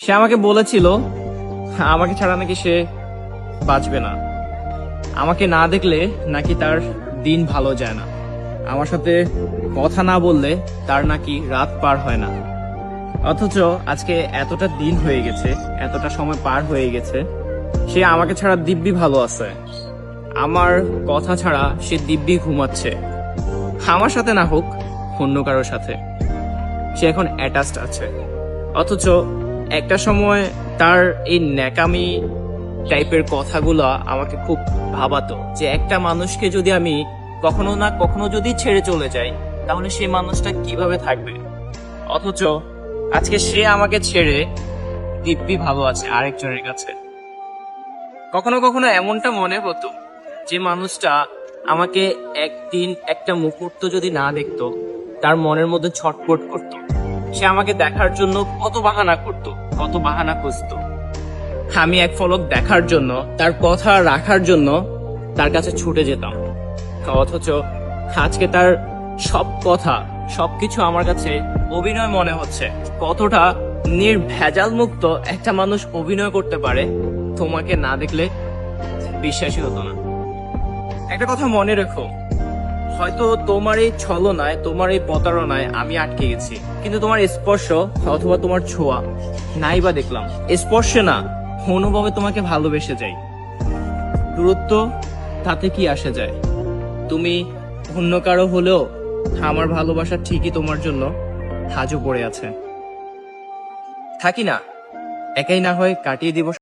সে আমাকে বলেছিল আমাকে ছাড়া নাকি সে বাঁচবে না, আমাকে না দেখলে নাকি তার দিন ভালো যায় না, আমার সাথে কথা না বললে তার নাকি রাত পার হয় না। অথচ আজকে এতটা দিন হয়ে গেছে, এতটা সময় পার হয়ে গেছে, সে আমাকে ছাড়া দিব্যি ভালো আছে, আমার কথা ছাড়া সে দিব্যি ঘুমাচ্ছে। আমার সাথে না হোক, অন্য কারোর সাথে সে এখন অ্যাটাচড আছে। অথচ একটা সময় তার এই ন্যাকামি টাইপের কথাগুলো আমাকে খুব ভাবাতো যে একটা মানুষকে যদি আমি কখনো না কখনো যদি ছেড়ে চলে যাই তাহলে সেই মানুষটা কিভাবে থাকবে। অথচ আজকে সে আমাকে ছেড়ে দিব্যি ভালো আছে আরেকজনের কাছে। কখনো কখনো এমনটা মনে হতো যে মানুষটা আমাকে একদিন একটা মুহূর্ত যদি না দেখতো তার মনের মধ্যে ছটফট করতো, সে আমাকে দেখার জন্য কত বাহানা করতো, কত বাহানা খুঁজতো। আমি এক পলক দেখার জন্য, তার কথা রাখার জন্য তার কাছে ছুটে যেতাম। অথচ আজকে তার সব কথা, সবকিছু আমার কাছে অভিনয় মনে হচ্ছে। কতটা নির্ভেজাল মুক্ত একটা মানুষ অভিনয় করতে পারে তোমাকে না দেখলে বিশ্বাসই হতো না। একটা কথা মনে রেখো, হয়তো তোমার এই ছলনায়, তোমার এই প্রতারণায় আমি আটকে গেছি, কিন্তু তোমার স্পর্শ অথবা তোমার ছোঁয়া নাই বা দেখলাম, স্পর্শে না অনুভবে তোমাকে ভালোবেসে যাই। দূরত্ব তাতে কি আসে যায়, তুমি অন্য কারো হলেও আমার ভালোবাসা ঠিকই তোমার জন্য হাজও পড়ে আছে। থাকি না, একাই না হয় কাটিয়ে দিব